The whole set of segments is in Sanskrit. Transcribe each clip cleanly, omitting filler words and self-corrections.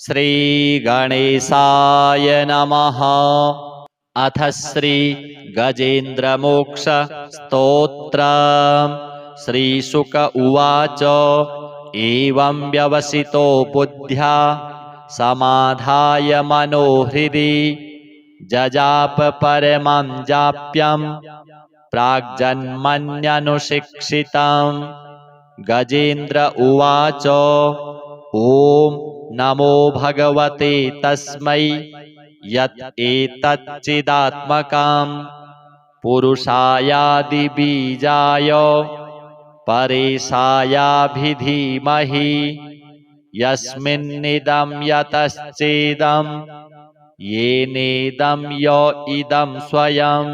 श्रीगणेशाय नमः। अथ श्री गजेन्द्रमोक्ष स्तोत्रम्। श्रीशुक उवाच एवं व्यवसितो बुद्ध्या समाधाय मनोहृदि जजाप परमं जाप्यं प्राग्जन्मन्यनुशिक्षितम्। गजेन्द्र उवाच ॐ नमो भगवते तस्मै यत् एतच्चिदात्मकं पुरुषायादिबीजाय परेशायाभिधीमहि यस्मिन्निदं यतश्चेदं येनेदं य इदं स्वयं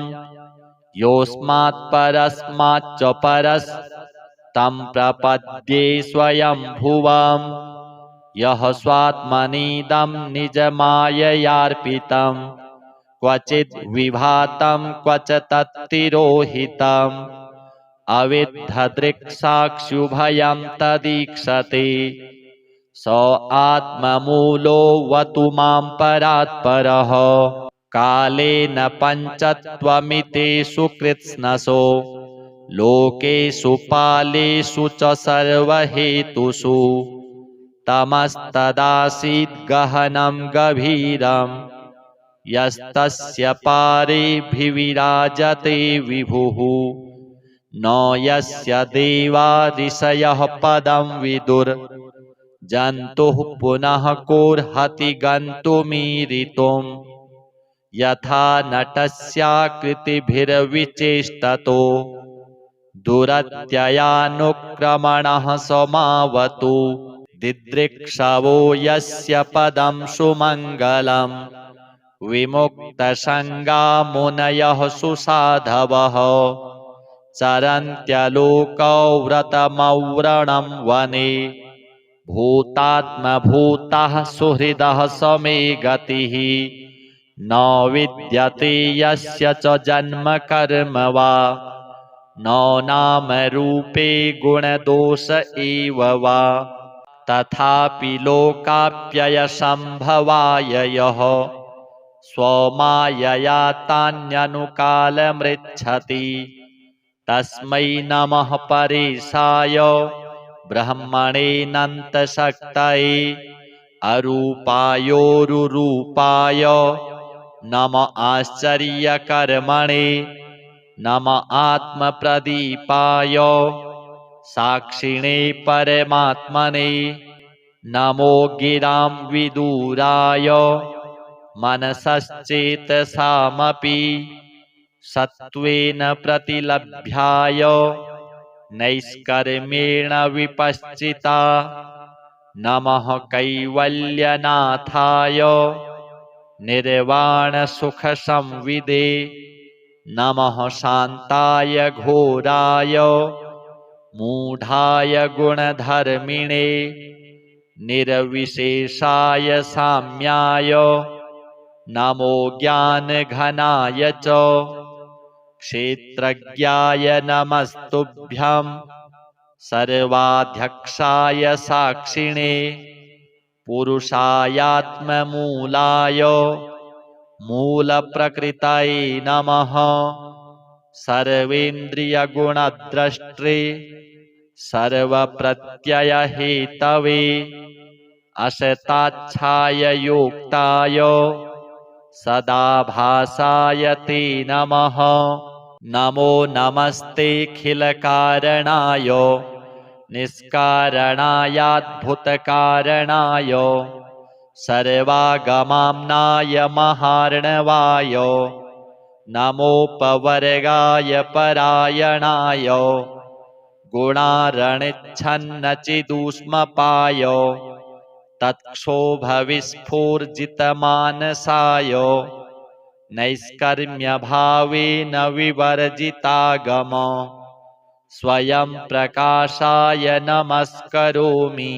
योऽस्मात् परस्माच्च परस्तं प्रपद्ये स्वयंभुवम् यः स्वात्मनीदं निजमाययार्पितं क्वचिद् विभातं क्वच तत्तिरोहितम् अविद्धदृक्साक्षुभयं तदीक्षते स आत्ममूलो वतु मां परात्परः कालेन पञ्चत्वमितेषु कृत्स्नसो लोकेषु पालेषु च सर्वहेतुषु तमस्तदासीद् गहनं गभीरं यस्तस्य पारेभिविराजते विभुः न यस्य देवा ऋषयः पदं विदुर् जन्तुः पुनः कोऽर्हति गन्तुमीरितुम् यथा नटस्याकृतिभिर्विचेष्टतो दुरत्ययानुक्रमणः समावतु दिदृक्षवो यस्य पदं सुमङ्गलम् विमुक्तसङ्गा मुनयः सुसाधवः चरन्त्यलोकौ व्रतमव्रणं वने भूतात्मभूतः सुहृदः समे गतिः न विद्यते यस्य च जन्म कर्म वा न नाम रूपे गुणदोष एव वा तथापि लोकाप्ययसम्भवाय यः स्वमायया तान्यनुकालमृच्छति तस्मै नमः परेशाय ब्रह्मणेऽनन्तशक्तये अरूपायोरुरूपाय नम आश्चर्यकर्मणे नम आत्मप्रदीपाय साक्षिणे परमात्मने नमो गिरां विदुराय मनसश्चेतसामपि सत्त्वेन प्रतिलभ्याय नैष्कर्म्येण विपश्चिता नमः कैवल्यनाथाय निर्वाणसुखसंविदे नमः शान्ताय घोराय मूढाय गुणधर्मिणे निर्विशेषाय साम्याय नमो ज्ञानघनाय च क्षेत्रज्ञाय नमस्तुभ्यं सर्वाध्यक्षाय साक्षिणे पुरुषायात्ममूलाय मूलप्रकृतये नमः सर्वेन्द्रियगुणद्रष्टे सर्वप्रत्ययहेतवे असताच्छाय योक्ताय सदाभासाय ते नमः नमो नमस्तेऽखिलकारणाय निष्कारणायाद्भुतकारणाय सर्वागमाम्नाय महार्णवाय नमोपवर्गाय परायणाय गुणारणिच्छन्नचिदूष्मपाय तत्क्षोभविस्फूर्जितमानसाय नैष्कर्म्यभावेन विवर्जितागम स्वयं प्रकाशाय नमस्करोमि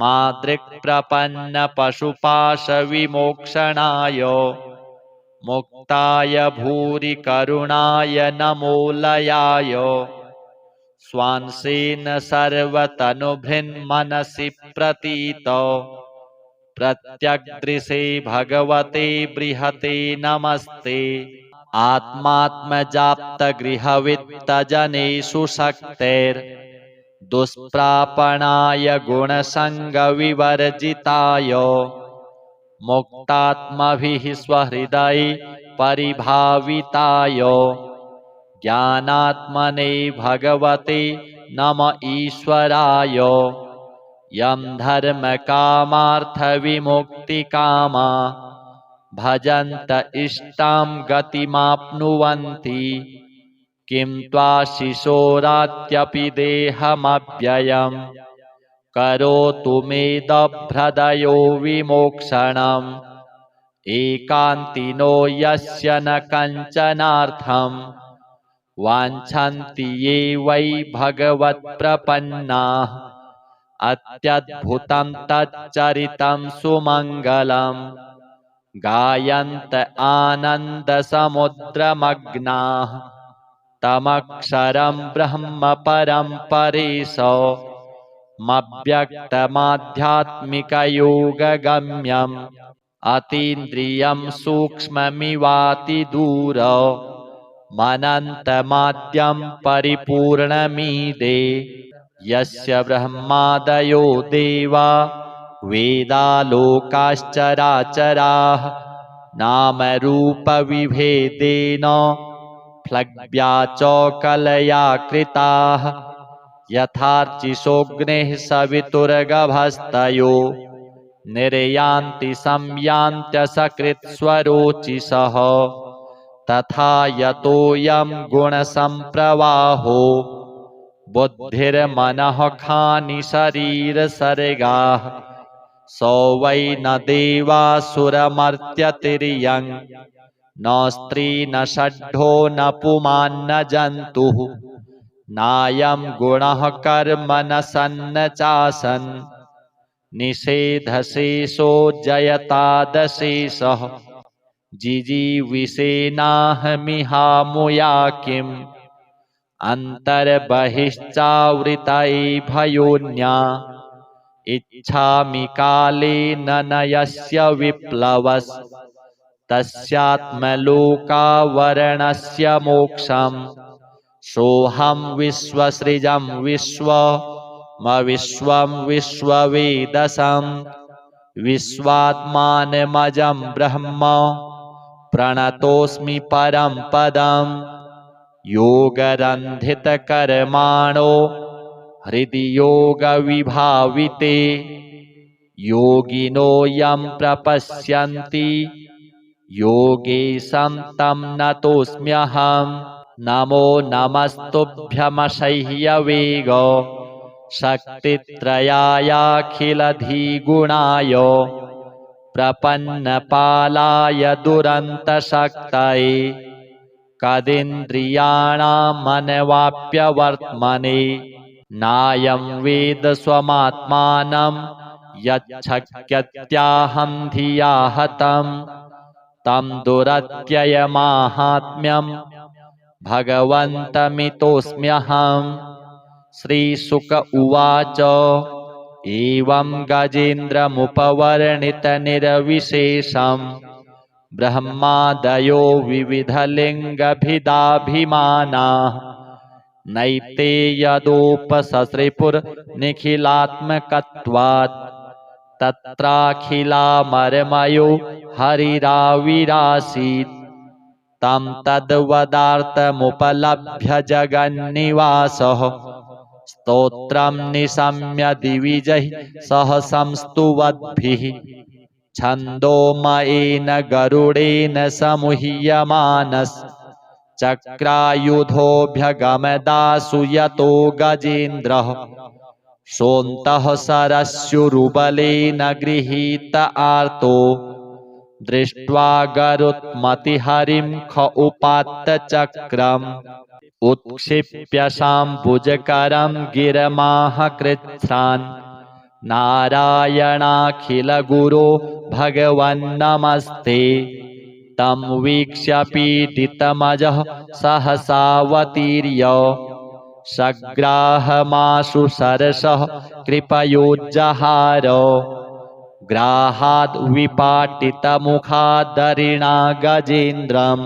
मादृक्प्रपन्नपशुपाशविमोक्षणाय मुक्ताय भूरि करुणाय नमोलयाय स्वांसेन सर्वतनुभृन्मनसि प्रतीत प्रत्यग्दृशे भगवते बृहते नमस्ते। आत्मात्मजाप्तगृहवित्तजनेषु शक्तेर्दुष्प्रापणाय गुणसङ्गविवर्जिताय मुक्तात्मभिः स्वहृदये परिभाविताय ज्ञानात्मने भगवते नम ईश्वराय। यं धर्मकामार्थविमुक्तिकामा भजन्त इष्टां गतिमाप्नुवन्ति। किं त्वाशिशोरात्यपि देहमव्ययम् करोतु मेदभ्रदयो विमोक्षणम्। एकान्तिनो यस्य न कञ्चनार्थम् वाञ्छन्ति ये वै भगवत्प्रपन्नाः। अत्यद्भुतं तच्चरितं सुमङ्गलम् गायन्त आनन्दसमुद्रमग्नाः तमक्षरं ब्रह्म परं परेशमव्यक्तमाध्यात्मिकयोगगम्यम् अतीन्द्रियं सूक्ष्ममिवातिदूर मनन्तमाद्यं परिपूर्णमीदे। यस्य ब्रह्मादयो देवा वेदालोकाश्चराचराः नामरूपविभेदेन फ्लग्व्या च कलया कृताः। यथार्चिषोऽग्निः सवितुर्गभस्तयो निर्यान्ति संयान्त्यसकृत्स्वरोचिषः। तथा यतोऽयं गुणसम्प्रवाहो बुद्धिर्मनः खानि शरीरसर्गाः। स वै न देवासुरमर्त्यतिर्यं न स्त्री न षड्ढो न पुमान् न जन्तुः। नायं गुणः कर्म न सन्न चासन् निषेधशेषो जयतादशेषः। जिजीविषेनाहमिहामुया किम् अन्तर्बहिश्चावृतये भयोन्या। इच्छामि कालेन न यस्य विप्लवस् तस्यात्मलोकावरणस्य मोक्षम्। सोऽहं विश्वसृजं विश्वं विश्ववेदसं विश्वात्मानमजं ब्रह्म प्रणतोऽस्मि परं पदम्। योगरन्धितकर्माणो हृदि योगविभाविते योगिनो यं प्रपश्यन्ति योगेशं तं नतोऽस्म्यहम्। नमो नमस्तुभ्यमसह्यवेग शक्तित्रयायाखिलधिगुणाय प्रपन्नपालाय दुरन्तशक्तये कदिन्द्रियाणामनवाप्यवर्त्मने। नायं वेद स्वमात्मानं यच्छक्यत्याहं धिया हतं तं दुरत्ययमाहात्म्यं भगवन्तमितोऽस्म्यहम्। श्रीशुक उवाच एवं गजेन्द्रमुपवर्णितनिरविशेषं ब्रह्मादयो विविधलिङ्गभिदाभिमानाः नैते यदोपससृपुर्निखिलात्मकत्वात् तत्राखिलामरमयो हरिराविरासीत्। तं तद्वदार्थमुपलभ्य जगन्निवासः स्तोत्रं निशम्य दिविजैः सह संस्तुवद्भिः। छन्दोमयेन गरुडेन समुह्यमानश्चक्रायुधोऽभ्यगमदासु यतो गजेन्द्रः। सोऽन्तः सरस्युरुबलेन गृहीत आर्तो दृष्ट्वा गरुत्मतिहरिं ख उपात्त चक्रम्। उत्क्षिप्य शाम्बुजकरं गिरमाह कृच्छ्रान् नारायणाखिलगुरो भगवन्नमस्ते। तं वीक्ष्य पीडितमजः सहसावतीर्य सग्राहमाशु सरसः कृपयोज्जहार। ग्राहाद् विपाटितमुखादरिणा गजेन्द्रम्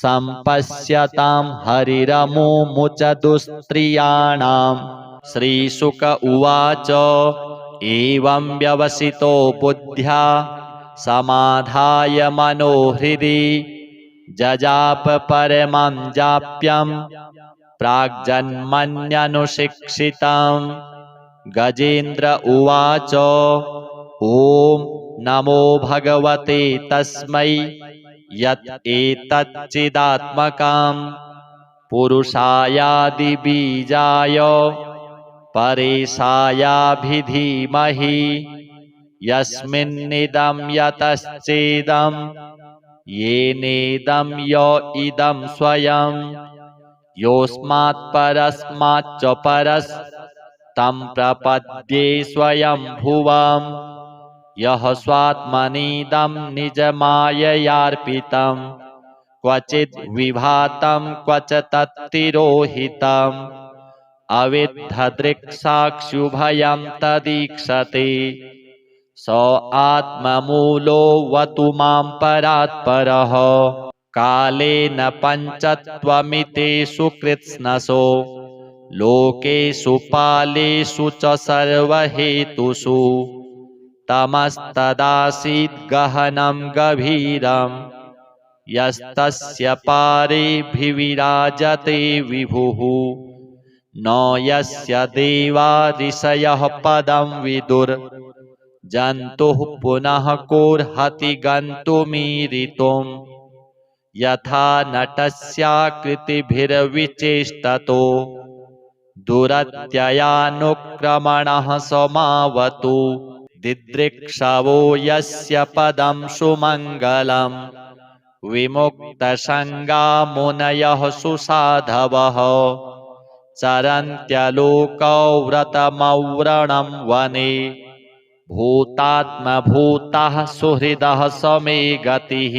सम्पश्यतां हरिरमुमुच दुस्त्रियाणाम्। श्रीशुक उवाच एवं व्यवसितो बुद्ध्या समाधाय मनोहृदि जजाप परमं जाप्यं प्राग्जन्मन्यनुशिक्षितम्। गजेन्द्र उवाच ॐ नमो भगवते तस्मै यत् एतच्चिदात्मकम् पुरुषायादिबीजाय परेशायाभिधीमहि यस्मिन्निदं यतश्चेदं येनेदं य इदं स्वयं योऽस्मात् परस्माच्च परस्तं प्रपद्ये स्वयंभुवम्। यः स्वात्मनीदं निजमाययार्पितं क्वचिद् विभातं क्वच तत्तिरोहितम् अविद्धदृक्साक्षुभयं तदीक्षते स आत्ममूलो वतु मां परात्परः। कालेन पञ्चत्वमितेषु कृत्स्नसो लोकेषु पालेषु च सर्वहेतुषु तमस्तदासीद् गहनं गभीरं यस्तस्य पारेभिविराजते विभुः न यस्य देवा ऋषयः पदं विदुर् जन्तुः पुनः कोऽर्हति गन्तुमीरितुम्। यथा नटस्याकृतिभिर्विचेष्टतो दुरत्ययानुक्रमणः समावतु दिदृक्षवो यस्य पदं सुमङ्गलम् विमुक्तसङ्गा मुनयः सुसाधवः चरन्त्यलोकौ व्रतमव्रणं वने भूतात्मभूतः सुहृदः समे गतिः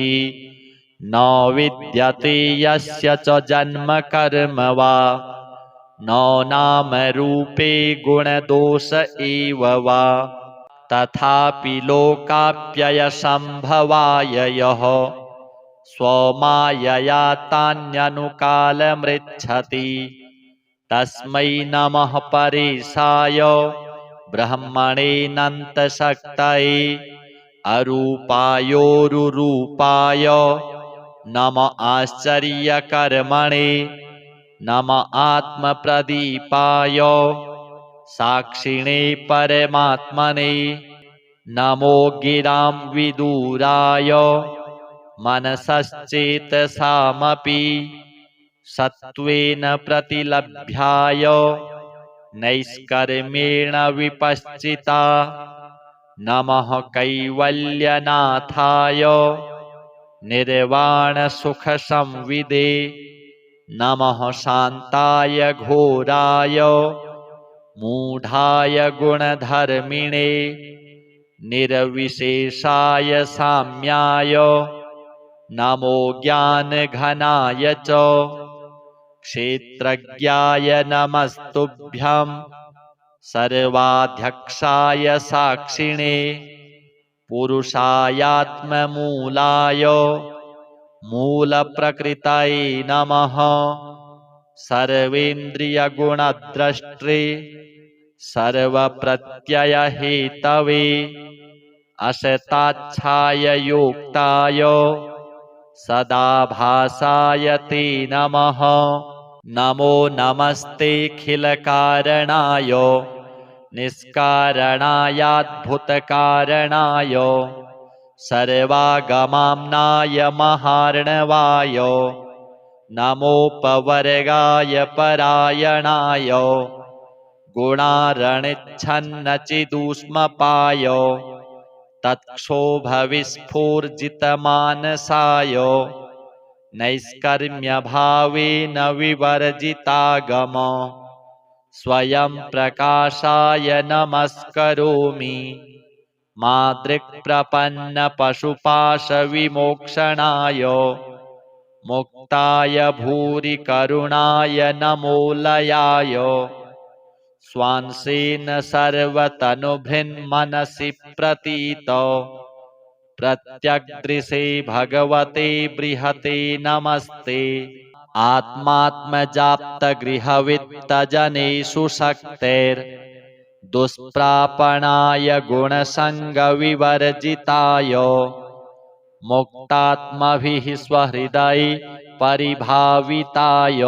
न विद्यते यस्य च जन्म कर्म वा न नाम रूपे गुणदोष एव वा तथापि लोकाप्ययसम्भवाय यः स्वमायया तान्यनुकालमृच्छति तस्मै नमः परेशाय ब्रह्मणेऽनन्तशक्तये अरूपायोरुरूपाय नम आश्चर्यकर्मणे नम आत्मप्रदीपाय साक्षिणे परमात्मने नमो गिरां विदुराय मनसश्चेतसामपि सत्त्वेन प्रतिलभ्याय नैष्कर्म्येण विपश्चिता नमः कैवल्यनाथाय निर्वाणसुखसंविदे नमः शान्ताय घोराय मूढाय गुणधर्मिणे निर्विशेषाय साम्याय नमो ज्ञानघनाय च क्षेत्रज्ञाय नमस्तुभ्यं सर्वाध्यक्षाय साक्षिणे पुरुषायात्ममूलाय मूलप्रकृतये नमः सर्वेन्द्रियगुणद्रष्टे सर्वप्रत्ययहेतवे असताच्छाय योक्ताय सदाभासाय ते नमः नमो नमस्तेऽखिलकारणाय निष्कारणायाद्भुतकारणाय सर्वागमाम्नाय महार्णवाय नमोपवर्गाय परायणाय गुणारणिच्छन्नचिदूष्मपाय तत्क्षोभविस्फूर्जितमानसाय नैष्कर्म्यभावेन विवर्जितागम स्वयं प्रकाशाय नमस्करोमि मादृक्प्रपन्नपशुपाशविमोक्षणाय मुक्ताय भूरि करुणाय नमो लयाय स्वांसेन सर्वतनुभृन्मनसि प्रतीतो प्रत्यग्दृशे भगवते बृहते नमस्ते। आत्मात्मजाप्तगृहवित्तजनेषु शक्तेर्दुष्प्रापणाय गुणसङ्गविवर्जिताय मुक्तात्मभिः स्वहृदये परिभाविताय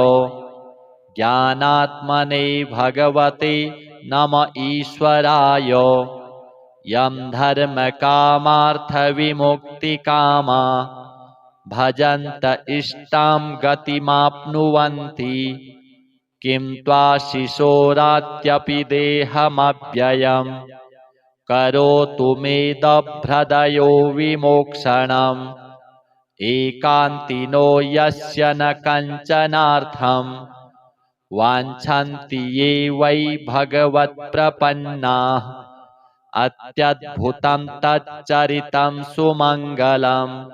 ज्ञानात्मने भगवते नम ईश्वराय। यं धर्मकामार्थविमुक्तिकामा भजन्त इष्टां गतिमाप्नुवन्ति किं त्वाशिशोरात्यपि देहमव्ययम् करोतु मेदभ्रदयो विमोक्षणम्। एकान्तिनो यस्य न कञ्चनार्थम् वाञ्छन्ति ये वै भगवत्प्रपन्नाः अत्यद्भुतं तच्चरितं सुमङ्गलम्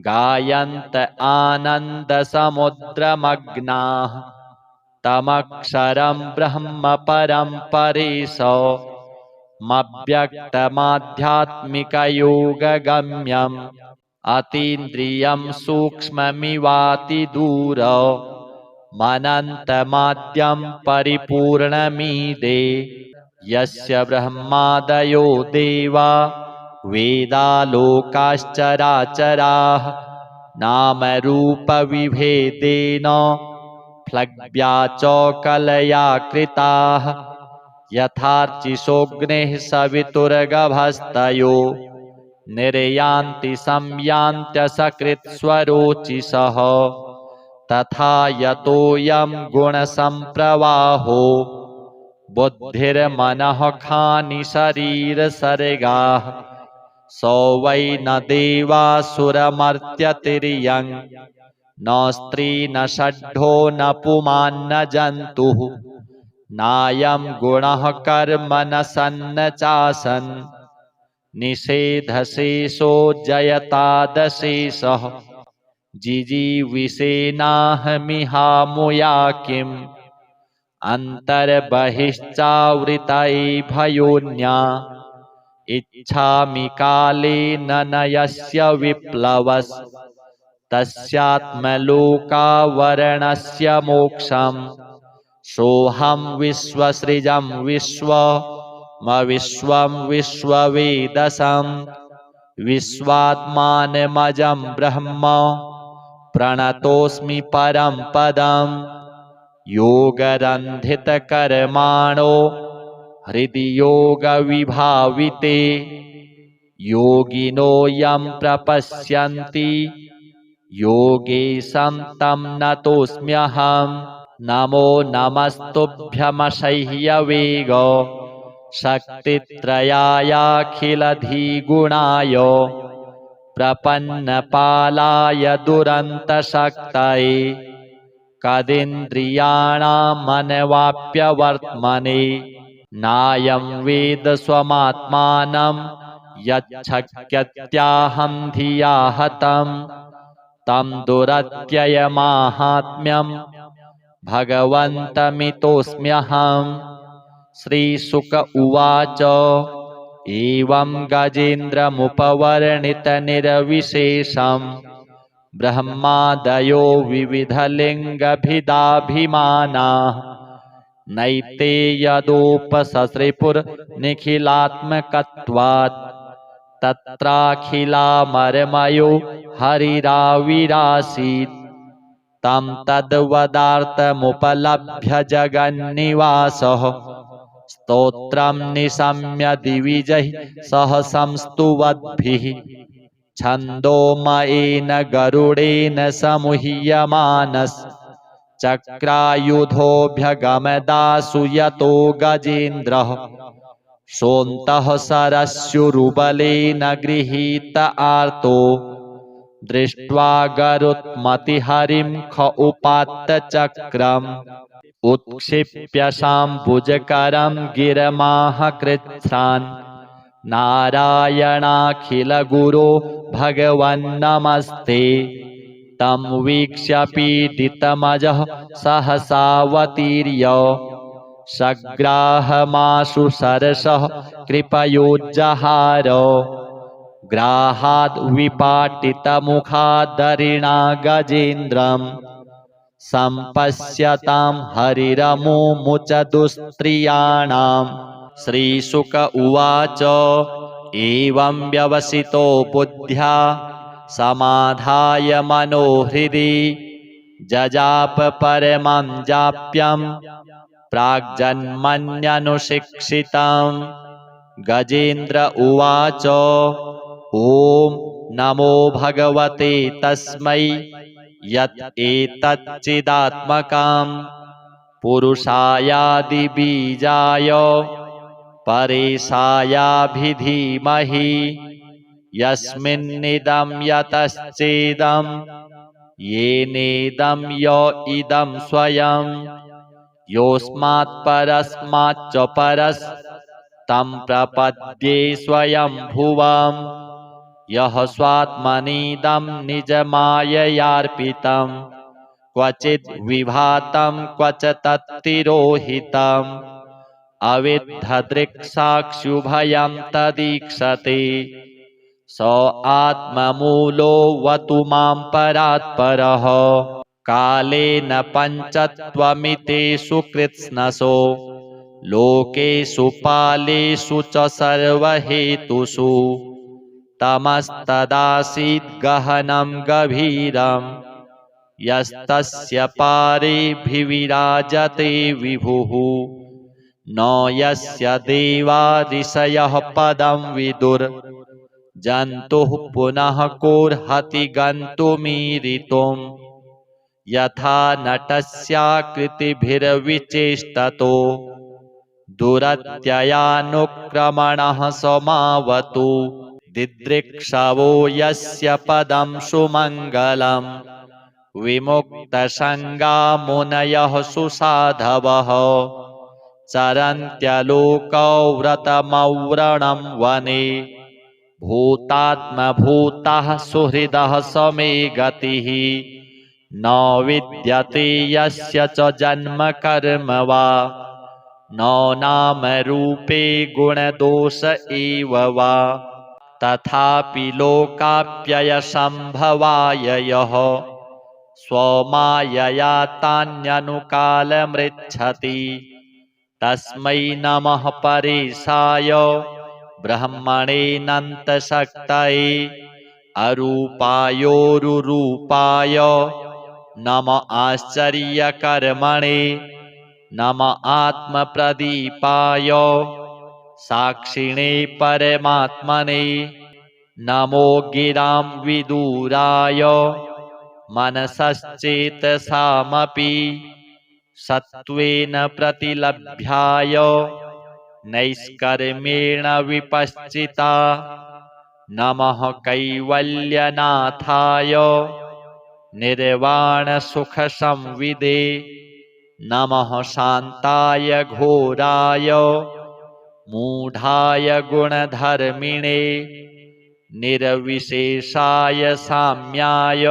गायन्त आनन्दसमुद्रमग्नाः तमक्षरं ब्रह्म परं परेशमव्यक्तमाध्यात्मिकयोगगम्यम् अतीन्द्रियं सूक्ष्ममिवातिदूर मनन्तमाद्यं परिपूर्णमीदे। यस्य ब्रह्मादयो देवा वेदालोकाश्चराचराः नामरूपविभेदेन फ्लग्व्या च कलया कृताः यथार्चिषोऽग्निः सवितुर्गभस्तयो निर्यान्ति संयान्त्यसकृत्स्वरोचिषः तथा यतोऽयं गुणसम्प्रवाहो बुद्धिर्मनः खानि शरीरसर्गाः स वै न देवासुरमर्त्यतिर्यं न स्त्री न षड्ढो न पुमान् न जन्तुः नायं गुणः कर्म न सन्न चासन् निषेधशेषो जयतादशेषः जिजीविषेनाहमिहामुया किम् अन्तर्बहिश्चावृतये भयोन्या इच्छामि कालेन न यस्य विप्लवस् तस्यात्मलोकावरणस्य मोक्षम्। सोऽहं विश्वसृजं विश्वं विश्ववेदसं विश्वात्मानमजं ब्रह्म प्रणतोऽस्मि परं पदम्। योगरन्धितकर्माणो हृदि योगविभाविते योगिनो यं प्रपश्यन्ति योगेशं तं नतोऽस्म्यहम्। नमो नमस्तुभ्यमसह्यवेग शक्तित्रयायाखिलधिगुणाय प्रपन्नपालाय दुरन्तशक्तये कदिन्द्रियाणामनवाप्यवर्त्मने नायं वेद स्वमात्मानं यच्छक्यत्याहं धिया हतं तं दुरत्ययमाहात्म्यं भगवन्तमितोऽस्म्यहम्। श्रीशुक उवाच एवं गजेन्द्रमुपवर्णितनिरविशेषं ब्रह्मादयो विविधलिङ्गभिदाभिमानाः नैते यदोपससृपुर्निखिलात्मकत्वात् तत्राखिलामरमयो हरिराविरासीत् तं तद्वदार्थमुपलभ्य जगन्निवासः स्तोत्रं निशम्य दिविजैः सह संस्तुवद्भिः छन्दोमयेन गरुडेन समुह्यमानश्चक्रायुधोऽभ्यगमदासु यतो गजेन्द्रः सोऽन्तः सरस्युरुबलेन गृहीत आर्तो दृष्ट्वा गरुत्मतिहरिं ख उपात्त चक्रम् उत्क्षिप्य शाम्बुजकरं गिरमाहकृच्छ्रान् नारायणाखिलगुरो भगवन्नमस्ते। तं वीक्ष्य पीडितमजः सहसावतीर्य सग्राहमाशु सरसः कृपयोज्जहार ग्राहाद् विपाटितमुखादरिणा गजेन्द्रम् सम्पश्यतां हरिरमुमुच दुस्त्रियाणाम्। श्रीशुक उवाच एवं व्यवसितो बुद्ध्या समाधाय मनोहृदि जजाप परमं जाप्यं प्राग्जन्मन्यनुशिक्षितम्। गजेन्द्र उवाच ॐ नमो भगवते तस्मै यत् एतच्चिदात्मकम् पुरुषायादिबीजाय परेशायाभिधीमहि यस्मिन्निदं यतश्चेदं येनेदं य इदं स्वयं योऽस्मात् परस्माच्च परस्तं प्रपद्ये स्वयंभुवम्। यः स्वात्मनीदं निजमाययार्पितं क्वचिद् विभातं क्वच तत्तिरोहितम् अविद्धदृक्साक्षुभयं तदीक्षते स आत्ममूलोऽवतु मां परात्परः। कालेन पञ्चत्वमितेषु कृत्स्नसो लोकेषु पालेषु च सर्वहेतुषु तमस्तदासीद् गहनं गभीरं यस्तस्य पारेभिविराजते विभुः न यस्य देवा ऋषयः पदं विदुर् जन्तुः पुनः कोऽर्हति गन्तुमीरितुम्। यथा नटस्याकृतिभिर्विचेष्टतो दुरत्ययानुक्रमणः समावतु दिदृक्षवो यस्य पदं सुमङ्गलम् विमुक्तसङ्गा मुनयः सुसाधवः चरन्त्यलोकौ व्रतमव्रणं वने भूतात्मभूतः सुहृदः समे गतिः न विद्यते यस्य च जन्म कर्म वा न नाम रूपे गुणदोष एव वा तथापि लोकाप्ययसम्भवाय यः स्वमायया तान्यनुकालमृच्छति तस्मै नमः परेशाय ब्रह्मणेऽनन्तशक्तये अरूपायोरुरूपाय नम आश्चर्यकर्मणे नम आत्मप्रदीपाय साक्षिणे परमात्मने नमो गिरां विदुराय मनसश्चेतसामपि सत्त्वेन प्रतिलभ्याय नैष्कर्म्येण विपश्चिता नमः कैवल्यनाथाय निर्वाणसुखसंविदे नमः शान्ताय घोराय मूढाय गुणधर्मिणे निर्विशेषाय साम्याय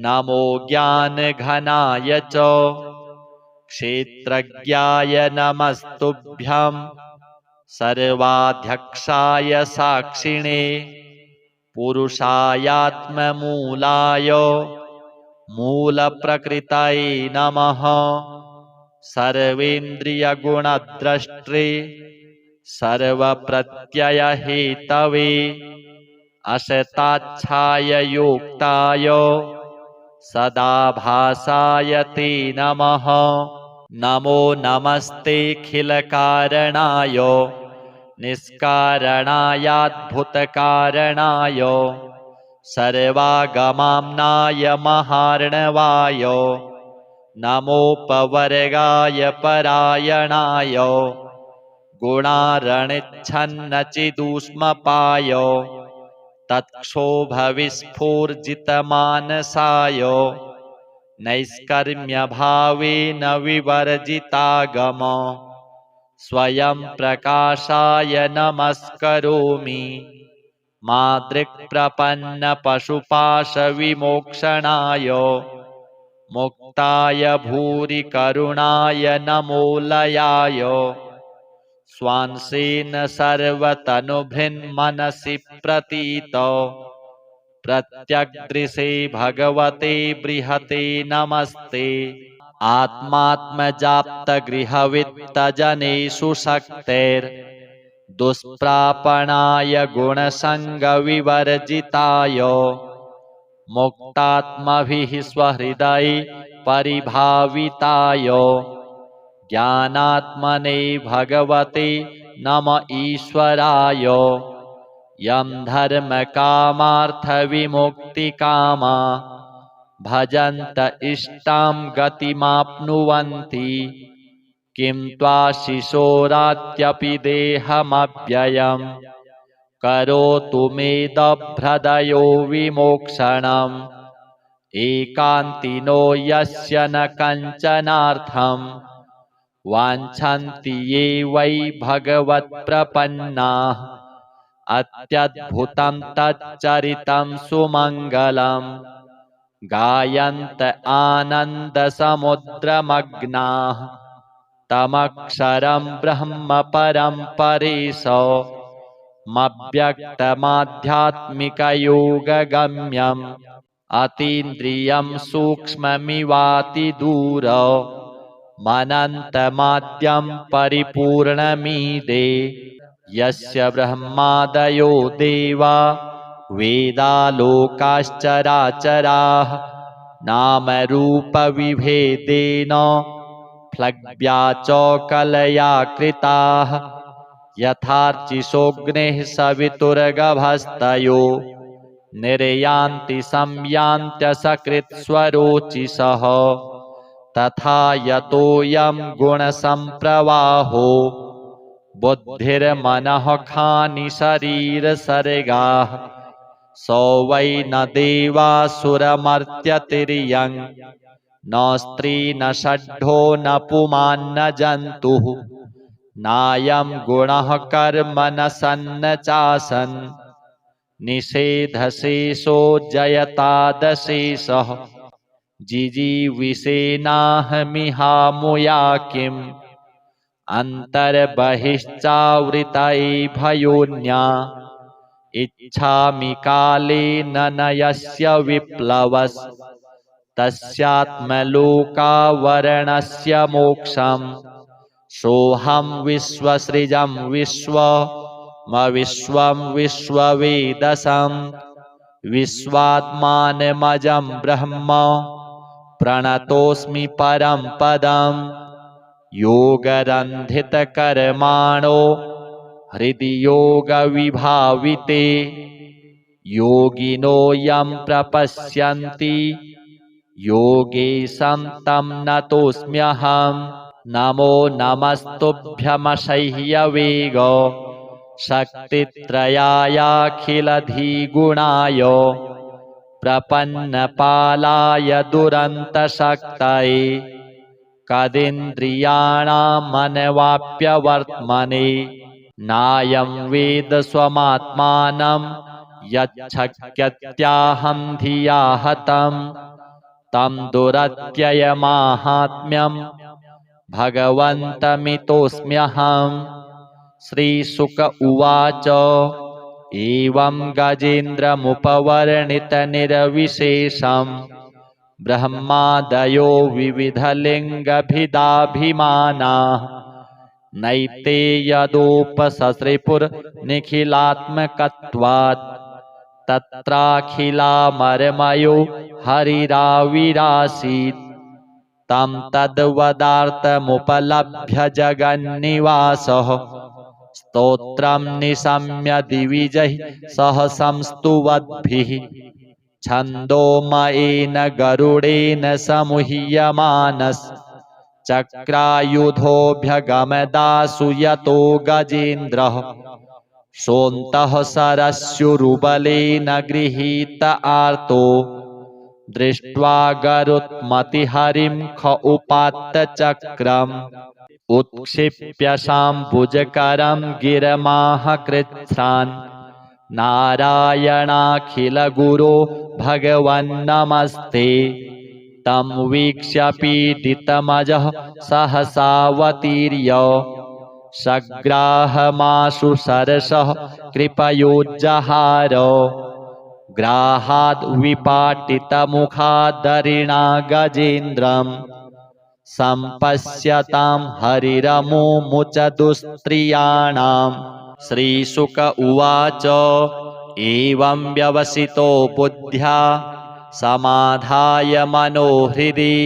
नमो ज्ञानघनाय च क्षेत्रज्ञाय नमस्तुभ्यं सर्वाध्यक्षाय साक्षिणे पुरुषायात्ममूलाय मूलप्रकृतये नमः सर्वेन्द्रियगुणद्रष्टे सर्वप्रत्ययहेतवे असताच्छाय योक्ताय सदाभासाय ते नमः नमो नमस्तेऽखिलकारणाय निष्कारणायाद्भुतकारणाय सर्वागमाम्नाय महार्णवाय नमोपवर्गाय परायणाय गुणारणिच्छन्नचिदूष्मपाय तत्क्षोभविस्फूर्जितमानसाय नैष्कर्म्यभावेन विवर्जितागम स्वयं प्रकाशाय नमस्करोमि मादृक्प्रपन्नपशुपाशविमोक्षणाय मुक्ताय भूरि करुणाय नमोलयाय स्वांसेन सर्वतनुभृन्मनसि प्रतीतो प्रत्यग्दृशे भगवते बृहते नमस्ते आत्मात्मजाप्तगृहवित्तजनेषु शक्तेर्दुष्प्रापणाय गुणसङ्गविवर्जिताय मुक्तात्मभिः स्वहृदये परिभाविताय ज्ञानात्मने भगवते नम ईश्वराय यं धर्मकामार्थविमुक्तिकामा भजन्त इष्टां गतिमाप्नुवन्ति किं त्वाशिशोरात्यपि देहमव्ययम् करोतु मेदभ्रदयो विमोक्षणम् एकान्तिनो यस्य न कञ्चनार्थम् वाञ्छन्ति ये वै भगवत्प्रपन्नाः अत्यद्भुतं तच्चरितं सुमङ्गलम् गायन्त आनन्दसमुद्रमग्नाः तमक्षरं ब्रह्म परं परेशमव्यक्तमाध्यात्मिकयोगगम्यम् अतीन्द्रियं सूक्ष्ममिवातिदूर मनन्तमाद्यं परिपूर्णमीदे यस्य ब्रह्मादयो देवा वेदालोकाश्चराचराः नामरूपविभेदेन फ्लग्व्या च कलया कृताः यथार्चिषोऽग्निः सवितुर्गभस्तयो निर्यान्ति संयान्त्यसकृत्स्वरोचिषः तथा यतोऽयं गुणसम्प्रवाहो बुद्धिर्मनः खानि शरीरसर्गाः स वै न देवासुरमर्त्यतिर्यं न स्त्री न षड्ढो न पुमान् न जन्तुः नायं गुणः कर्म न सन्न चासन् निषेधशेषो जयतादशेषः जिजीविषेनाहमिहामुया किम् अन्तर्बहिश्चावृतये भयोन्या इच्छामि कालेन न यस्य विप्लवस् तस्यात्मलोकावरणस्य मोक्षम् सोऽहं विश्वसृजं विश्वं विश्ववेदसं विश्वात्मानमजं ब्रह्म प्रणतोऽस्मि परं पदम् योगरन्धितकर्माणो हृदि योगविभाविते योगिनो यं प्रपश्यन्ति योगेशं तं नतोऽस्म्यहम् नमो नमस्तुभ्यमसह्यवेग शक्तित्रयायाखिलधिगुणाय प्रपन्नपालाय दुरन्तशक्तये कदिन्द्रियाणामनवाप्यवर्त्मने नायं वेद स्वमात्मानं यच्छक्यत्याहं धिया हतं तं दुरत्ययमाहात्म्यं भगवन्तमितोऽस्म्यहम् श्रीशुक उवाच एवं गजेन्द्रमुपवर्णितनिरविशेषं ब्रह्मादयो विविधलिङ्गभिदाभिमानाः नैते यदोपससृपुर्निखिलात्मकत्वात् तत्राखिलामरमयो हरिराविरासीत् तं तद्वदार्थमुपलभ्य जगन्निवासः स्तोत्रं निशम्य दिविजैः सह संस्तुवद्भिः छन्दोमयेन गरुडेन समुह्यमानश्चक्रायुधोऽभ्यगमदासु यतो गजेन्द्रः सोऽन्तः सरस्युरुबलेन गृहीत आर्तो दृष्ट्वा गरुत्मतिहरिं ख उपात्त चक्रम् उत्क्षिप्य शाम्बुजकरं गिरमाह कृच्छ्रान् नारायणाखिलगुरो भगवन्नमस्ते तं वीक्ष्य पीडितमजः सहसावतीर्य सग्राहमाशु सरसः कृपयोज्जहार ग्राहाद् विपाटितमुखादरिणा गजेन्द्रम् सम्पश्यतां हरिरमुमुच दुस्त्रियाणाम्। श्रीशुक उवाच एवं व्यवसितो बुद्ध्या समाधाय मनोहृदि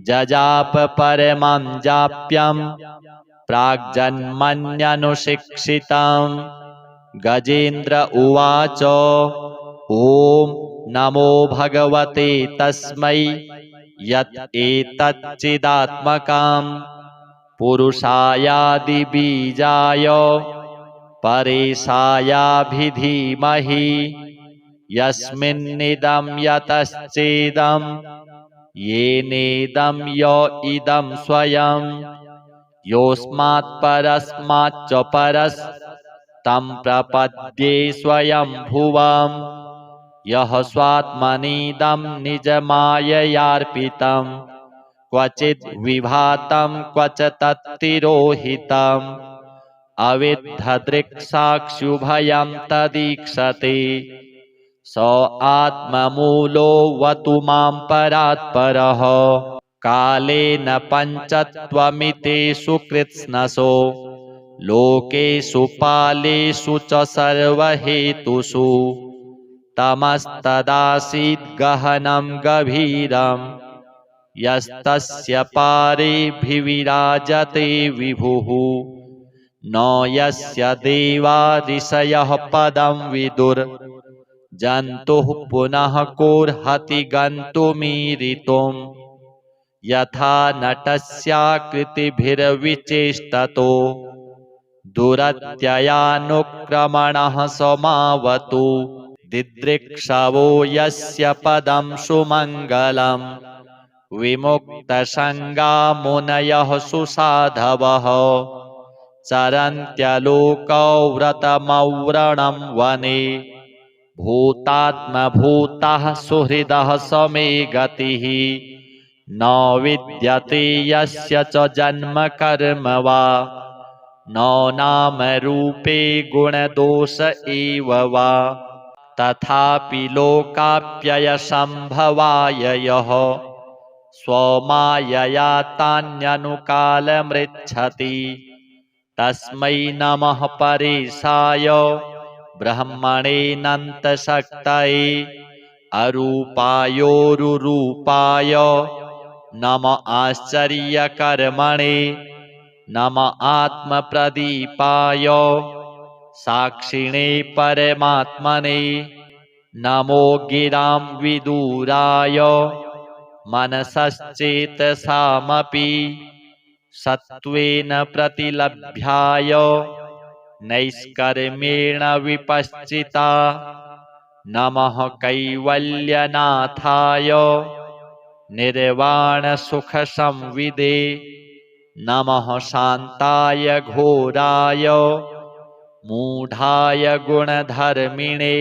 जजाप परमं जाप्यं प्राग्जन्मन्यनुशिक्षितम्। गजेन्द्र उवाच ॐ नमो भगवते तस्मै यत् एतच्चिदात्मकम् पुरुषायादिबीजाय परेशायाभिधीमहि यस्मिन्निदं यतश्चेदं येनेदं य इदं स्वयं योऽस्मात् परस्माच्च परस्तं प्रपद्ये स्वयंभुवम्। यः स्वात्मनीदं निजमाययार्पितं क्वचिद् विभातं क्वच तत्तिरोहितम् अविद्धदृक्साक्षुभयं तदीक्षते स आत्ममूलोऽवतु मां परात्परः। कालेन पञ्चत्वमितेषु कृत्स्नसो लोकेषु पालेषु च सर्वहेतुषु तमस्तदासीद् गहनं गभीरं यस्तस्य पारेऽभिविराजते विभुः न यस्य देवा ऋषयः पदं विदुर् जन्तुः पुनः कोऽर्हति गन्तुमीरितुम्। यथा नटस्याकृतिभिर्विचेष्टतो दुरत्ययानुक्रमणः समावतु दिदृक्षवो यस्य पदं सुमङ्गलम् विमुक्तसङ्गा मुनयः सुसाधवः चरन्त्यलोकौ व्रतमव्रणं वने भूतात्मभूतः सुहृदः समे गतिः न विद्यते यस्य च जन्म कर्म वा न नाम रूपे गुणदोष एव वा तथापि लोकाप्ययसम्भवाय यः स्वमायया तान्यनुकालमृच्छति तस्मै नमः परेशाय ब्रह्मणेऽनन्तशक्तये अरूपायोरुरूपाय नम आश्चर्यकर्मणे नम आत्मप्रदीपाय साक्षिणे परमात्मने नमो गिरां विदुराय मनसश्चेतसामपि सत्त्वेन प्रतिलभ्याय नैष्कर्म्येण विपश्चिता नमः कैवल्यनाथाय निर्वाणसुखसंविदे नमः शान्ताय घोराय मूढाय गुणधर्मिणे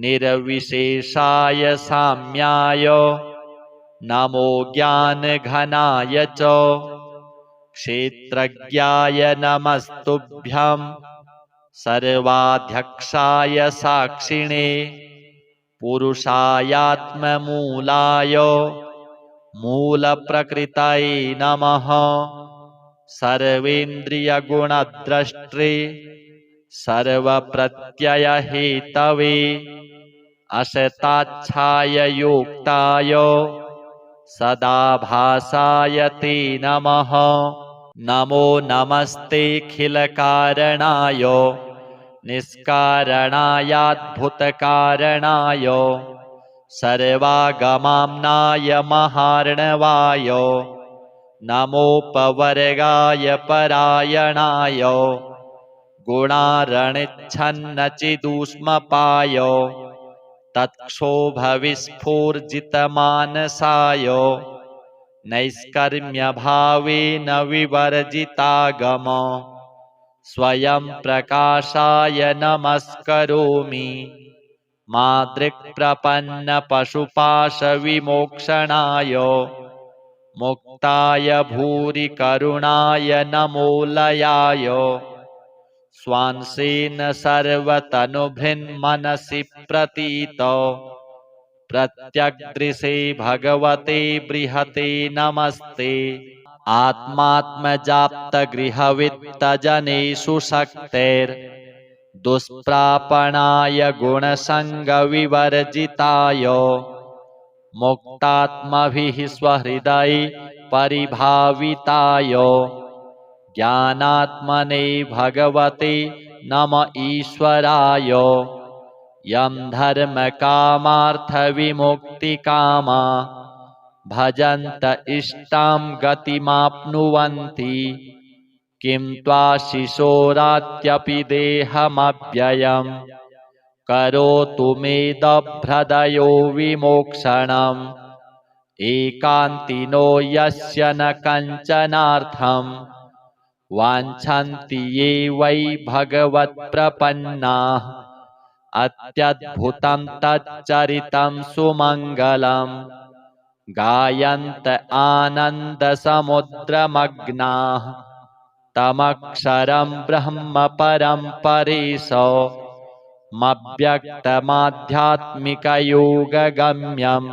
निर्विशेषाय साम्याय नमो ज्ञानघनाय च क्षेत्रज्ञाय नमस्तुभ्यं सर्वाध्यक्षाय साक्षिणे पुरुषायात्ममूलाय मूलप्रकृतये नमः सर्वेन्द्रियगुणद्रष्टे सर्वप्रत्ययहेतवे असताच्छाय योक्ताय सदाभासाय ते नमः नमो नमस्तेऽखिलकारणाय निष्कारणायाद्भुतकारणाय सर्वागमाम्नाय महार्णवाय नमोपवर्गाय परायणाय गुणारणिच्छन्नचिदूष्मपाय तत्क्षोभविस्फूर्जितमानसाय नैष्कर्म्यभावेन विवर्जितागम स्वयं प्रकाशाय नमस्करोमि मादृक्प्रपन्नपशुपाशविमोक्षणाय मुक्ताय भूरि करुणाय नमोलयाय स्वांसेन सर्वतनुभृन्मनसि प्रतीतो प्रत्यग्दृशे भगवते बृहते नमस्ते। आत्मात्मजाप्तगृहवित्तजनेषु शक्तेर्दुष्प्रापणाय गुणसङ्गविवर्जिताय मुक्तात्मभिः स्वहृदये परिभाविताय ज्ञानात्मने भगवते नम ईश्वराय यं धर्मकामार्थविमुक्तिकामा भजन्त इष्टां गतिमाप्नुवन्ति किं त्वाशिशोरात्यपि देहमव्ययम् करोतु मेदभ्रदयो विमोक्षणम् एकान्तिनो यस्य न कञ्चनार्थम् वाञ्छन्ति ये वै भगवत्प्रपन्नाः अत्यद्भुतं तच्चरितं सुमङ्गलम् गायन्त आनन्दसमुद्रमग्नाः तमक्षरं ब्रह्म परं परेशमव्यक्तमाध्यात्मिकयोगगम्यम्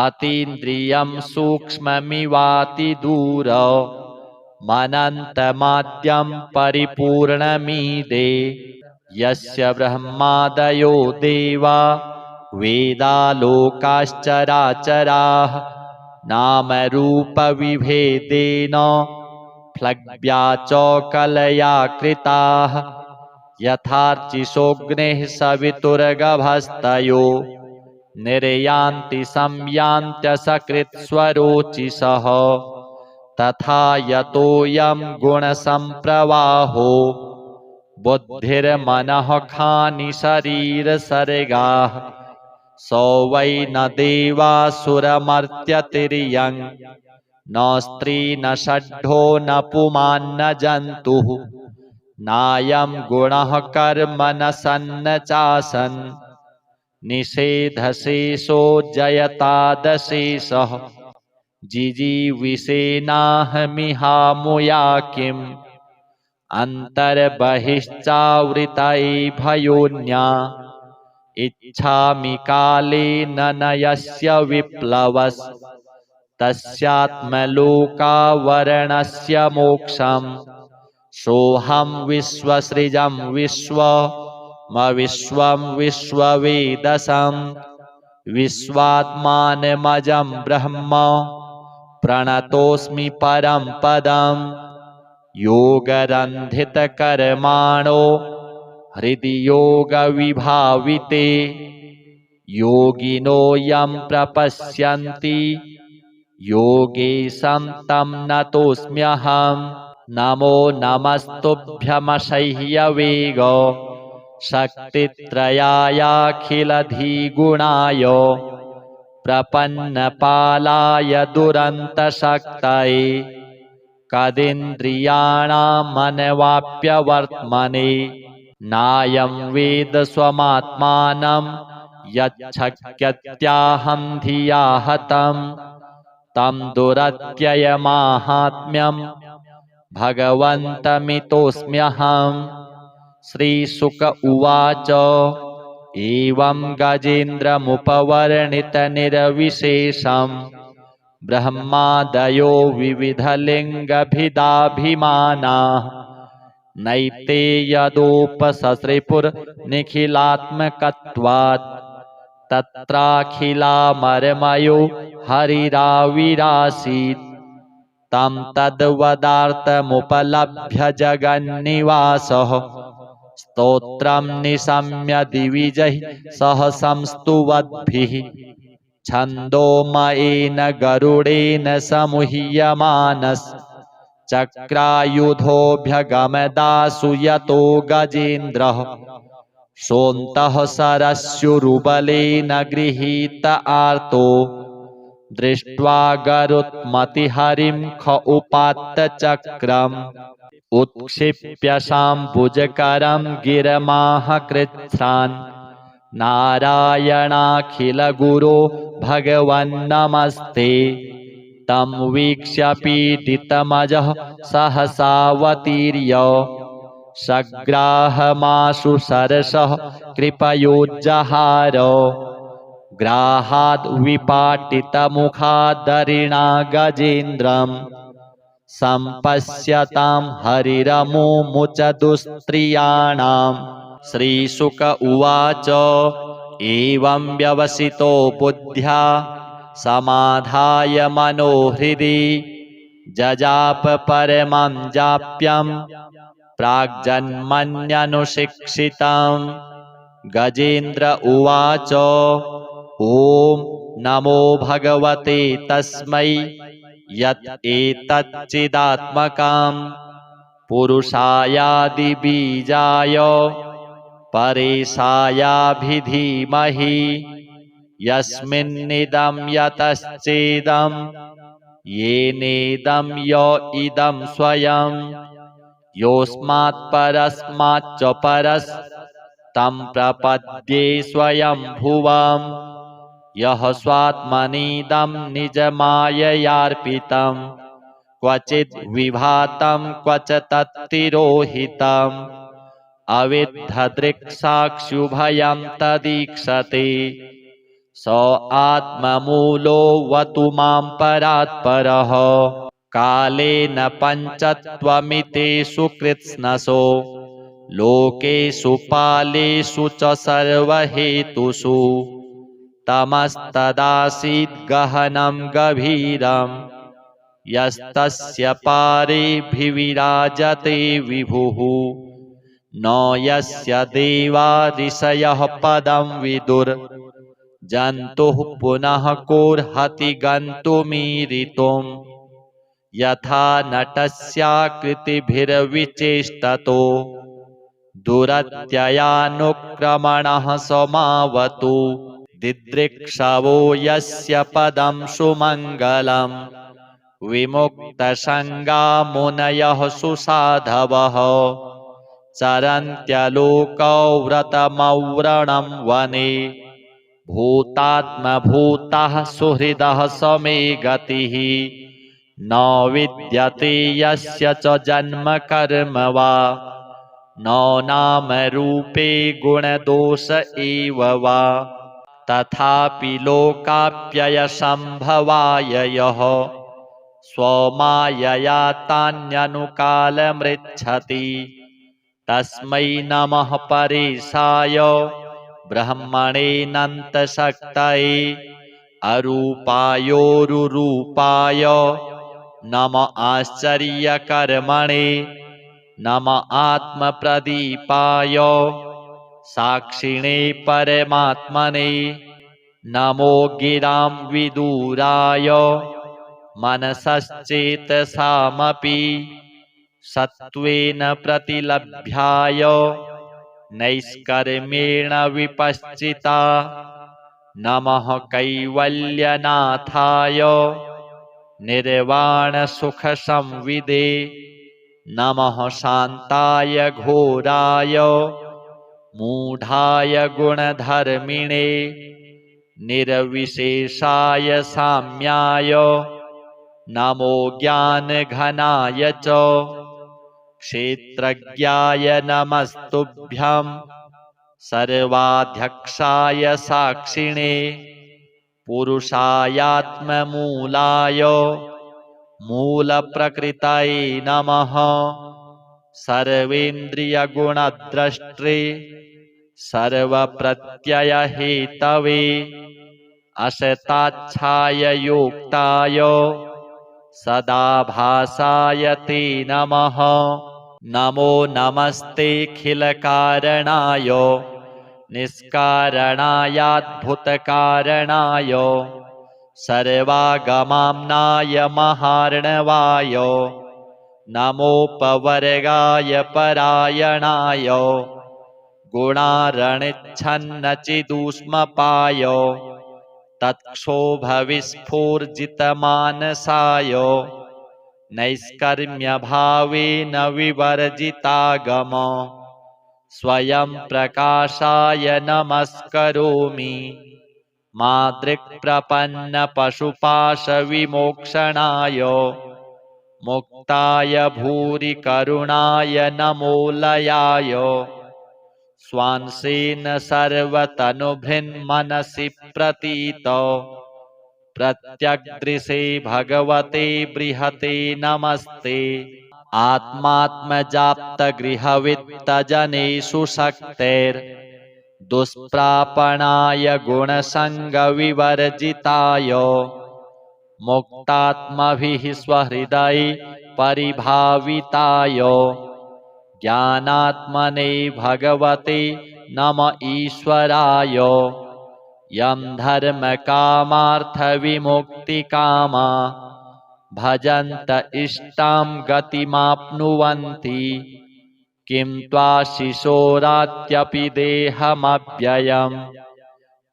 अतीन्द्रियं सूक्ष्ममिवातिदूर मनन्तमाद्यं परिपूर्णमीदे यस्य ब्रह्मादयो देवा वेदालोकाश्चराचराः नामरूपविभेदेन फ्लग्व्या च कलया कृताः यथार्चिषोऽग्निः सवितुर्गभस्तयो निर्यान्ति संयान्त्यसकृत्स्वरोचिषः तथा यतोऽयं गुणसम्प्रवाहो बुद्धिर्मनः खानि शरीरसर्गाः स वै न देवासुरमर्त्यतिर्यं न स्त्री न षड्ढो न पुमान्न जन्तुः नायं गुणः कर्म न सन्न चासन् निषेधशेषो जयतादशेषः जिजीविषेनाहमिहामुया किम् अन्तर्बहिश्चावृतये भयोन्या इच्छामि कालेन न यस्य विप्लवस् तस्यात्मलोकावरणस्य मोक्षम् सोऽहं विश्वसृजं विश्वं विश्ववेदसं विश्वात्मानमजं ब्रह्म प्रणतोऽस्मि परं पदम् योगरन्धितकर्माणो हृदि योगविभाविते योगिनो यं प्रपश्यन्ति योगेशं तं नतोऽस्म्यहम् नमो नमस्तुभ्यमसह्यवेग शक्तित्रयायाखिलधिगुणाय प्रपन्नपालाय दुरन्तशक्तये कदिन्द्रियाणामनवाप्यवर्त्मने नायं वेद स्वमात्मानं यच्छक्यत्याहं धिया हतं तं दुरत्ययमाहात्म्यं भगवन्तमितोऽस्म्यहम्। श्रीशुक उवाच एवं गजेन्द्रमुपवर्णितनिरविशेषं ब्रह्मादयो विविधलिङ्गभिदाभिमानाः नैते यदोपससृपुर्निखिलात्मकत्वात् तत्राखिलामरमयो हरिराविरासीत् तं तद्वदार्थमुपलभ्य जगन्निवासः स्तोत्रं निशम्य दिविजैः सह संस्तुवद्भिः छन्दोमयेन गरुडेन समुह्यमानश्चक्रायुधोऽभ्यगमदासु यतो गजेन्द्रः सोऽन्तः सरस्युरुबलेन गृहीत आर्तो दृष्ट्वा गरुत्मतिहरिं ख उपात्त चक्रम् उत्क्षिप्य शाम्बुजकरं गिरमाह कृच्छ्रान् नारायणाखिलगुरो भगवन्नमस्ते। तं वीक्ष्य पीडितमजः सहसावतीर्य सग्राहमाशु सरसः कृपयोज्जहार। ग्राहाद् विपाटितमुखादरिणा गजेन्द्रम् सम्पश्यतां हरिरमुमुच दुस्त्रियाणाम्। श्रीशुक उवाच एवं व्यवसितो बुद्ध्या समाधाय मनोहृदि जजाप परमं जाप्यं प्राग्जन्मन्यनुशिक्षितम्। गजेन्द्र उवाच ॐ नमो भगवते तस्मै यत् एतच्चिदात्मकम् पुरुषायादिबीजाय परेशायाभिधीमहि यस्मिन्निदं यतश्चेदं येनेदं य इदं स्वयं योऽस्मात् परस्माच्च परस्तं प्रपद्ये स्वयंभुवम्। यः स्वात्मनीदं निजमाययार्पितं क्वचिद् विभातं क्वच तत्तिरोहितम् अविद्धदृक्साक्षुभयं तदीक्षते स आत्ममूलो वतु मां परात्परः। कालेन पञ्चत्वमितेषु कृत्स्नसो लोकेषु पालेषु च सर्वहेतुषु तमस्तदासीद् गहनं गभीरम् यस्तस्य पारेभिविराजते विभुः। न यस्य देवा ऋषयः पदं विदुर् जन्तुः पुनः कोऽर्हति गन्तुमीरितुम्। यथा नटस्याकृतिभिर्विचेष्टतो दुरत्ययानुक्रमणः समावतु दिदृक्षवो यस्य पदं सुमङ्गलम् विमुक्तसङ्गा मुनयः सुसाधवः चरन्त्यलोकव्रतमव्रणं वने भूतात्मभूतः सुहृदः समे गतिः न विद्यते यस्य च जन्म कर्म वा न नाम रूपे गुणदोष एव वा। तथापि लोकाप्ययसम्भवाय यः स्वमायया तान्यनुकालमृच्छति तस्मै नमः परेशाय ब्रह्मणेऽनन्तशक्तये अरूपायोरुरूपाय नम आश्चर्यकर्मणे नम आत्मप्रदीपाय साक्षिणे परमात्मने नमो गिरां विदुराय मनसश्चेतसामपि सत्त्वेन प्रतिलभ्याय नैष्कर्म्येण विपश्चिता नमः कैवल्यनाथाय निर्वाणसुखसंविदे नमः शान्ताय घोराय मूढाय गुणधर्मिणे निर्विशेषाय साम्याय नमो ज्ञानघनाय च क्षेत्रज्ञाय नमस्तुभ्यं सर्वाध्यक्षाय साक्षिणे पुरुषायात्ममूलाय मूलप्रकृतये नमः सर्वेन्द्रियगुणद्रष्टे सर्वप्रत्ययहेतवे असताच्छाय योक्ताय सदाभासाय ते नमः। नमो नमस्तेऽखिलकारणाय निष्कारणायाद्भुतकारणाय सर्वागमाम्नाय महार्णवाय नमोपवर्गाय परायणाय गुणारणिच्छन्नचिदूष्मपाय तत्क्षोभविस्फूर्जितमानसाय नैष्कर्म्यभावेन विवर्जितागम स्वयं प्रकाशाय नमस्करोमि मादृक्प्रपन्नपशुपाशविमोक्षणाय मुक्ताय भूरि करुणाय नमोलयाय स्वांसेन सर्वतनुभृन्मनसि प्रतीतो प्रत्यग्दृशे भगवते बृहते नमस्ते आत्मात्मजाप्तगृहवित्तजनेषु शक्तेर्दुष्प्रापणाय गुणसङ्गविवर्जिताय मुक्तात्मभिः स्वहृदये परिभाविताय ज्ञानात्मने भगवते नम ईश्वराय यं धर्मकामार्थविमुक्तिकामा भजन्त इष्टां गतिमाप्नुवन्ति किं त्वाशिशोरात्यपि देहमव्ययम्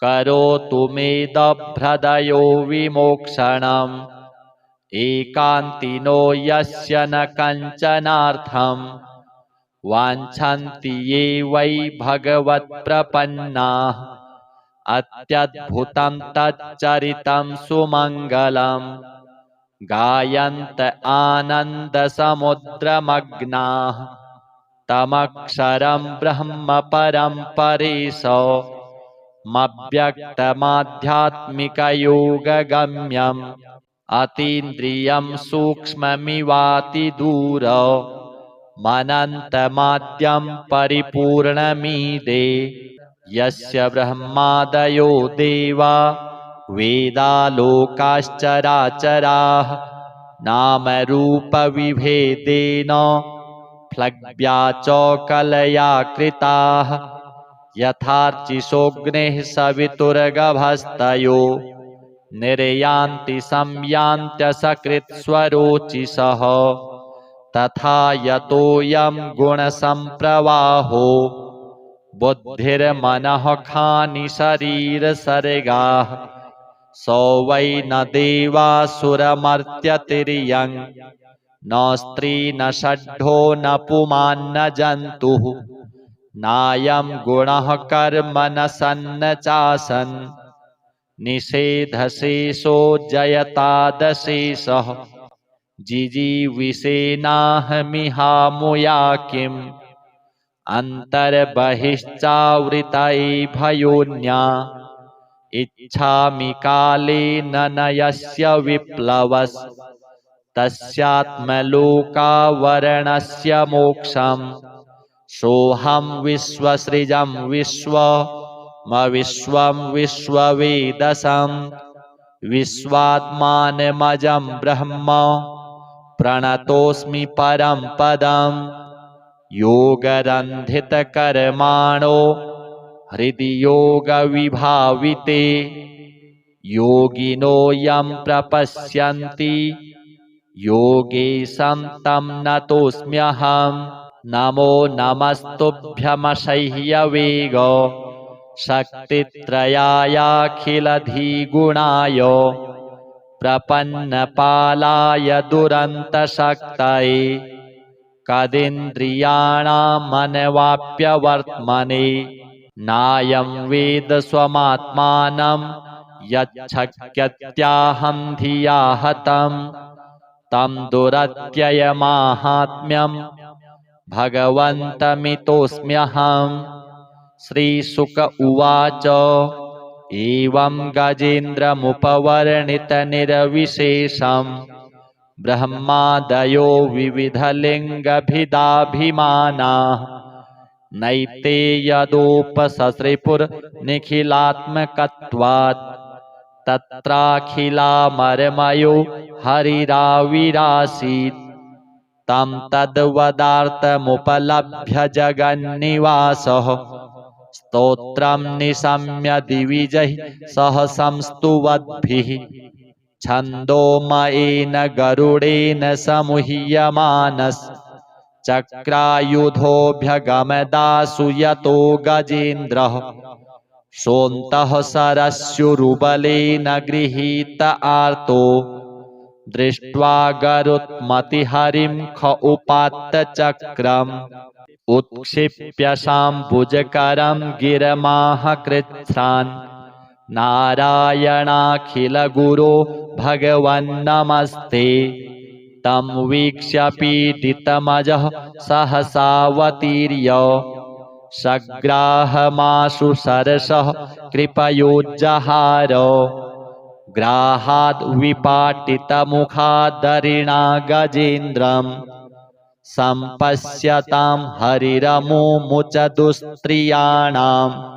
करोतु मेदभ्रदयो विमोक्षणम् एकान्तिनो यस्य न कञ्चनार्थम् वाञ्छन्ति ये वै भगवत्प्रपन्नाः अत्यद्भुतं तच्चरितं सुमङ्गलम् गायन्त आनन्दसमुद्रमग्नाः तमक्षरं ब्रह्म परं परेशमव्यक्तमाध्यात्मिकयोगगम्यम् अतीन्द्रियं सूक्ष्ममिवातिदूर मनन्तमाद्यं परिपूर्णमीदे यस्य ब्रह्मादयो देवा वेदालोकाश्चराचराः नामरूपविभेदेन फ्लग्व्या च कलया कृताः यथार्चिषोऽग्निः सवितुर्गभस्तयो निर्यान्ति संयान्त्यसकृत्स्वरोचिषः तथा यतोऽयं गुणसम्प्रवाहो बुद्धिर्मनः खानि शरीरसर्गाः स वै न देवासुरमर्त्यतिर्यं न स्त्री न षड्ढो न पुमान्न जन्तुः नायं गुणः कर्म न सन्न चासन् निषेधशेषो जयतादशेषः जिजीविषेनाहमिहामुया किम् अन्तर्बहिश्चावृतये भयोन्या इच्छामि कालेन न यस्य विप्लवस् तस्यात्मलोकावरणस्य मोक्षम् सोऽहं विश्वसृजं विश्वं विश्ववेदसं विश्वात्मानमजं ब्रह्म प्रणतोऽस्मि परं पदम् योगरन्धितकर्माणो हृदि योगविभाविते योगिनो यं प्रपश्यन्ति योगेशं तं नतोऽस्म्यहम् नमो नमस्तुभ्यमसह्यवेग शक्तित्रयायाखिलधिगुणाय प्रपन्नपालाय दुरन्तशक्तये कदिन्द्रियाणामनवाप्यवर्त्मने नायं वेद स्वमात्मानं यच्छक्यत्याहं धिया हतं तं दुरत्ययमाहात्म्यं भगवन्तमितोऽस्म्यहम् श्रीशुक उवाच एवं गजेन्द्रमुपवर्णितनिरविशेषम् ब्रह्मादयो विविधलिङ्गभिदाभिमानाः नैते यदोपससृपुर्निखिलात्मकत्वात् तत्राखिलामरमयो हरिराविरासीत् तं तद्वदार्थमुपलभ्य जगन्निवासः स्तोत्रं निशम्य दिविजैः सह संस्तुवद्भिः छन्दोमयेन गरुडेन समुह्यमानश्चक्रायुधोऽभ्यगमदासु यतो गजेन्द्रः सोऽन्तः सरस्युरुबलेन गृहीत आर्तो दृष्ट्वा गरुत्मतिहरिं ख उपात्तचक्रम् उत्क्षिप्य शाम्बुजकरं गिरमाहकृच्छ्रान् नारायणाखिलगुरो भगवन्नमस्ते। तं वीक्ष्य पीडितमजः सहसावतीर्य सग्राहमाशु सरसः कृपयोज्जहार। ग्राहाद् विपाटितमुखादरिणा गजेन्द्रम् सम्पश्यतां हरिरमुमुच दुस्त्रियाणाम्।